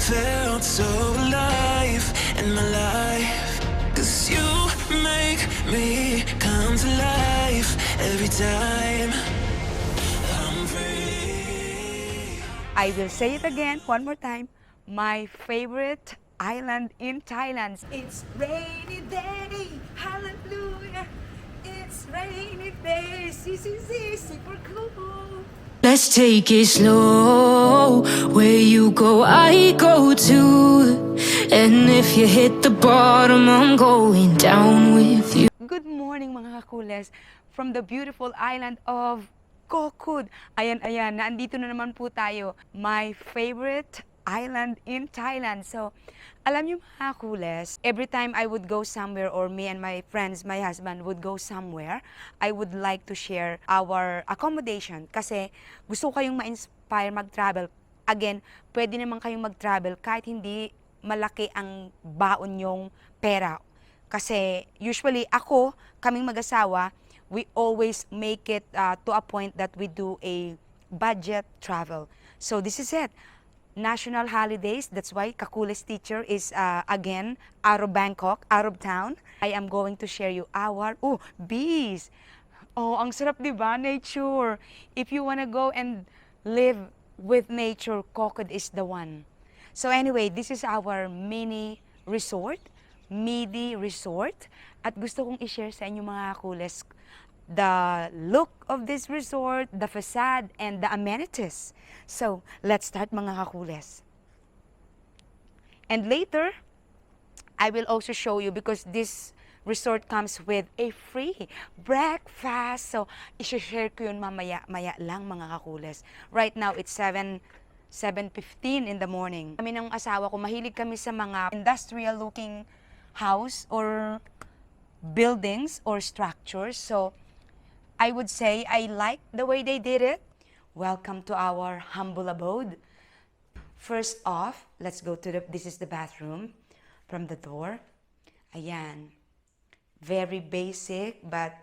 felt so alive in my life. 'Cause you make me come to life every time I'm free. I will say it again one more time. My favorite island in Thailand. It's rainy day, hallelujah. It's rainy day, super cool. Let's take it slow. Where you go, I go too. And if you hit the bottom, I'm going down with you. Good morning mga kakules from the beautiful island of Koh Kood. Ayan, nandito na naman po tayo. My favorite island in Thailand. So, alam niyo mga kakules, every time I would go somewhere or me and my friends, my husband would go somewhere, I would like to share our accommodation kasi gusto ko kayong ma-inspire mag-travel. Again, pwede naman kayong mag-travel kahit hindi malaki ang baon yung pera. Kasi usually ako, kaming mag-asawa, we always make it to a point that we do a budget travel. So this is it. National holidays, that's why kacoolest teacher is again out of Bangkok, out of town. I am going to share you our bees. Oh, ang sarap 'di ba? Nature. If you wanna go and live with nature, Koh Kood is the one. So anyway, this is our mini resort, Medee Resort. At gusto kong i-share sa inyo mga kacoolest the look of this resort, the facade, and the amenities. So, let's start mga kacoolest. And later, I will also show you because this resort comes with a free breakfast. So, i-share ko yun maya lang mga kacoolest. Right now, it's 7:15 in the morning. Kami ng asawa ko, mahilig kami sa mga industrial looking house or buildings or structures. So, I would say I like the way they did it. Welcome to our humble abode. First off, let's go to this is the bathroom from the door. Ayan. Very basic, but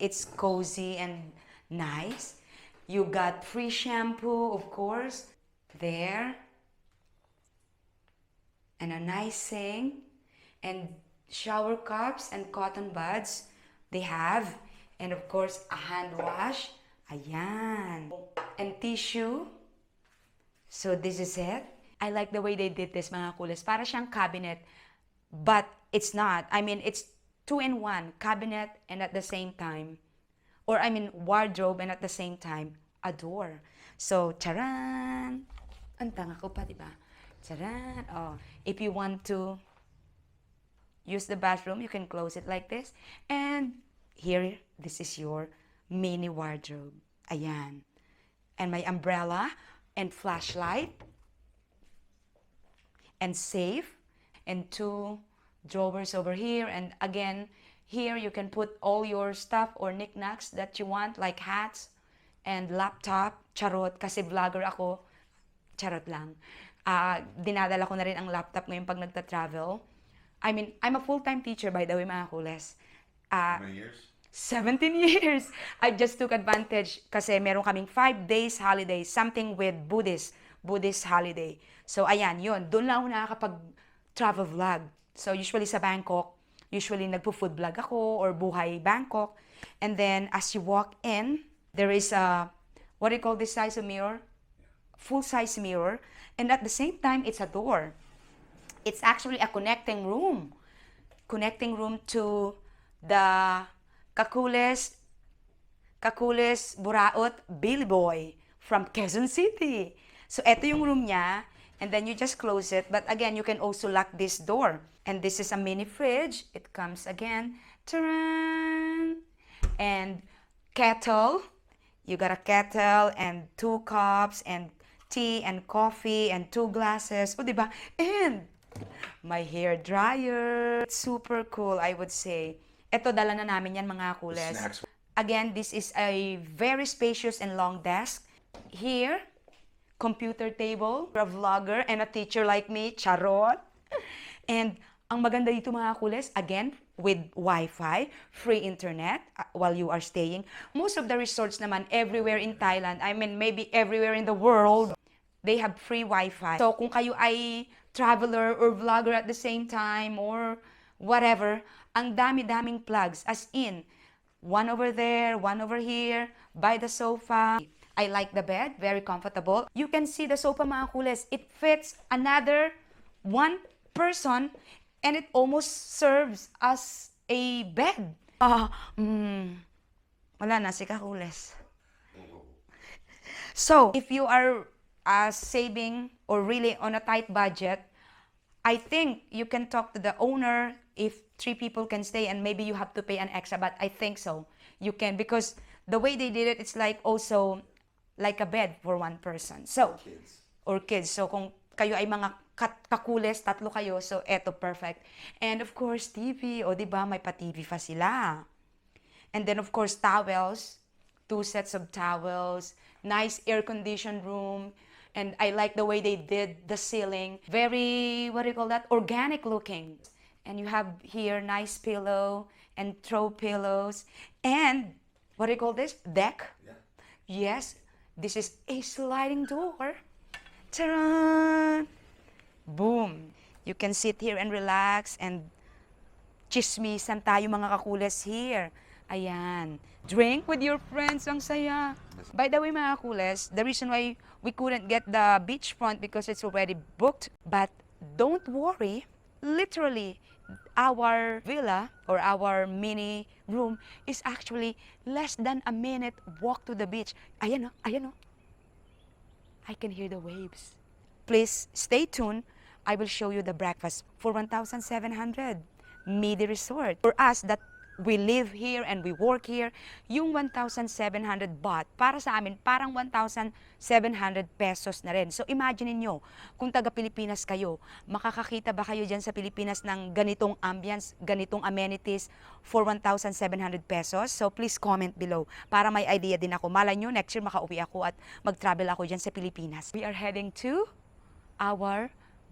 it's cozy and nice. You got free shampoo, of course, there. And a nice sink. And shower cups and cotton buds they have. And of course, a hand wash. Ayan. And tissue. So this is it. I like the way they did this, mga kacoolest. Para siyang cabinet. But it's not. I mean, it's 2-in-1. Cabinet and at the same time. Or I mean, wardrobe and at the same time, a door. So, charan! Ang tanga ko pa, diba? Charan! Oh, if you want to use the bathroom, you can close it like this. And here, this is your mini wardrobe. Ayan. And my umbrella and flashlight. And safe. And 2 drawers over here. And again, here you can put all your stuff or knickknacks that you want, like hats and laptop. Charot, kasi vlogger ako. Charot lang. Dinadala ko na rin ang laptop ngayon pag nagta-travel. I mean, I'm a full-time teacher, by the way, mga kacoolest. How many years? 17 years. I just took advantage kasi meron kaming 5 days holiday, something with Buddhist holiday. So, ayan, yun. Doon lang ako nakakapag-travel vlog. So, usually sa Bangkok, usually nagpo-food vlog ako or buhay Bangkok. And then, as you walk in, there is a, what do you call this size of mirror? Full-size mirror. And at the same time, it's a door. It's actually a connecting room. Connecting room to the kacoolest Buraot Billy Boy from Quezon City. So, eto yung room niya. And then you just close it. But again, you can also lock this door. And this is a mini fridge. It comes again. Ta-ran! And kettle. You got a kettle and 2 cups and tea and coffee and 2 glasses. O, diba? And my hair dryer. Super cool, I would say. Ito, dala na namin yan, mga kacoolest. Snacks. Again, this is a very spacious and long desk. Here, computer table, a vlogger and a teacher like me, charot. And ang maganda dito, mga kacoolest, again, with Wi-Fi, free internet while you are staying. Most of the resorts naman, everywhere in Thailand, I mean, maybe everywhere in the world, They have free Wi-Fi. So kung kayo ay traveler or vlogger at the same time or whatever, ang dami-daming plugs. As in, one over there, one over here, by the sofa. I like the bed, very comfortable. You can see the sofa, mga kules. It fits another one person and it almost serves as a bed. Wala na, si kakules. So, if you are saving or really on a tight budget, I think you can talk to the owner if 3 people can stay and maybe you have to pay an extra, but I think so. You can, because the way they did it, it's like also like a bed for one person. So, or kids. So, kung kayo ay mga kacoolest, 3 kayo, so eto perfect. And of course, TV. O, di ba, may pa-TV pa sila. And then, of course, towels. 2 sets of towels. Nice air-conditioned room. And I like the way they did the ceiling. Very, what do you call that? Organic looking. And you have here nice pillow and throw pillows. And, what do you call this? Deck? Yeah. Yes. This is a sliding door. Ta-da! Boom! You can sit here and relax and chismisan tayo mga kakules here. Ayan. Drink with your friends. Ang saya. By the way, mga kakules, the reason why we couldn't get the beachfront because it's already booked. But don't worry. Literally, our villa or our mini room is actually less than a minute walk to the beach. Ayan o, ayan o. I can hear the waves. Please stay tuned. I will show you the breakfast for 1,700 Medee Resort. For us that we live here and we work here, yung 1,700 baht, para sa amin, parang 1,700 pesos na rin. So imagine niyo kung taga Pilipinas kayo, makakakita ba kayo dyan sa Pilipinas ng ganitong ambience, ganitong amenities for 1,700 pesos? So please comment below para may idea din ako. Malay nyo, next year makauwi ako at mag-travel ako dyan sa Pilipinas. We are heading to our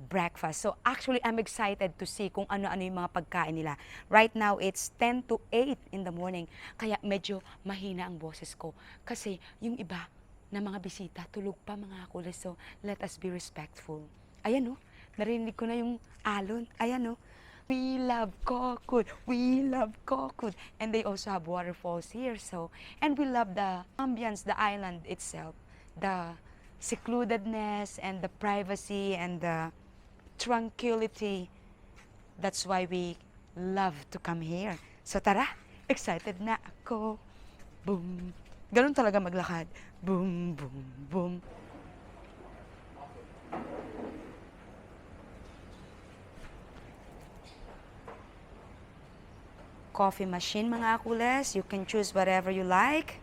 breakfast. So actually, I'm excited to see kung ano-ano yung mga pagkain nila. Right now, it's 10 to 8 in the morning. Kaya medyo mahina ang boses ko. Kasi yung iba na mga bisita, tulog pa mga kules. So let us be respectful. Ayan o, narinig ko na yung alon. Ayan o. We love Koh Kood. We love Koh Kood. And they also have waterfalls here. So, and we love the ambience, the island itself. The secludedness and the privacy and the tranquility. That's why we love to come here. So tara, excited na ako. Boom. Ganun talaga maglakad. Boom, boom, boom. Coffee machine, mga kules. You can choose whatever you like.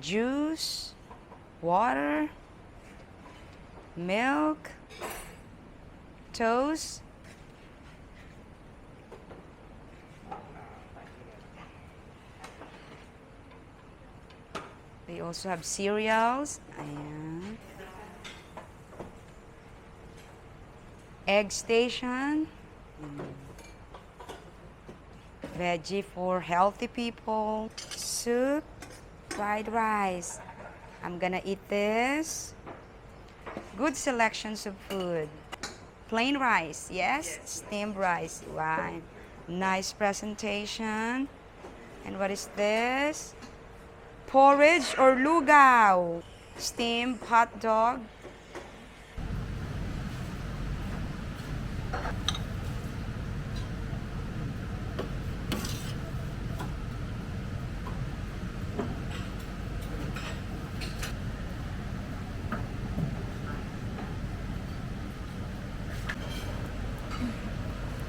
Juice, water, milk, toast. They also have cereals. Ayan. Egg station. Veggie for healthy people. Soup. Fried rice. I'm gonna eat this. Good selections of food. Plain rice, yes? Steamed rice. Wow. Nice presentation. And what is this? Porridge or lugaw. Steamed hot dog.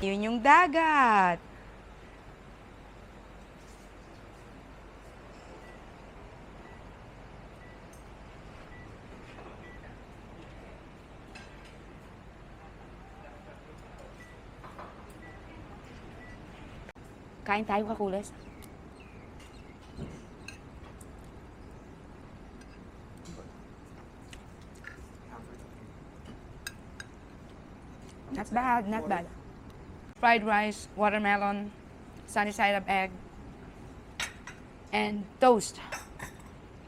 Yun yung dagat. Kain tayo, kakules. Not bad, not bad. Fried rice, watermelon, sunny side up egg, and toast,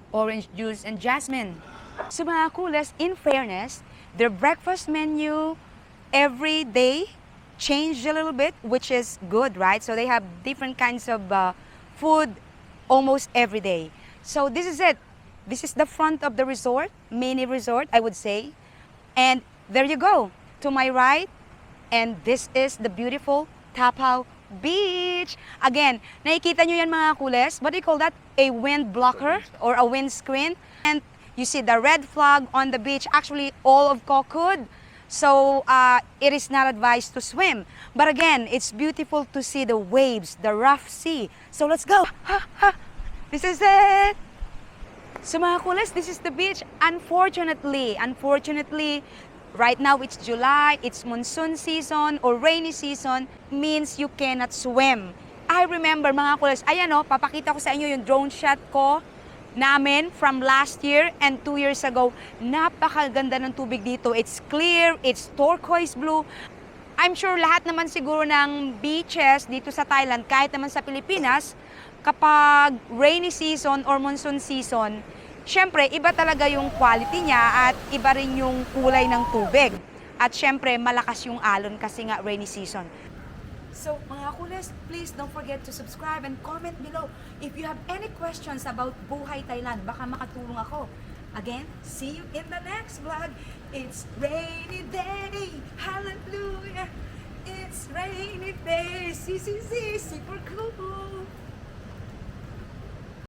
orange juice, and jasmine. So mga kules, in fairness, Their breakfast menu every day changed a little bit, which is good, right? So they have different kinds of food almost every day. So this is it. This is the front of the resort, mini resort, I would say. And there you go, to my right. And this is the beautiful Tapao Beach. Again, nakikita nyo yan mga coolest. What do you call that? A wind blocker or a windscreen. And you see the red flag on the beach, actually all of Koh Kood. So it is not advised to swim. But again, it's beautiful to see the waves, the rough sea. So let's go. This is it. So mga coolest, this is the beach. Unfortunately, right now it's July, it's monsoon season or rainy season, means you cannot swim. I remember mga coolest, ayan o, papakita ko sa inyo yung drone shot ko namin from last year and 2 years ago. Napakaganda ng tubig dito. It's clear, it's turquoise blue. I'm sure lahat naman siguro ng beaches dito sa Thailand, kahit naman sa Pilipinas, kapag rainy season or monsoon season, syempre, iba talaga yung quality niya at iba rin yung kulay ng tubig. At syempre, malakas yung alon kasi nga rainy season. So, mga coolest, please don't forget to subscribe and comment below if you have any questions about Buhay Thailand. Baka makatulong ako. Again, see you in the next vlog. It's rainy day, hallelujah. It's rainy day, super cool.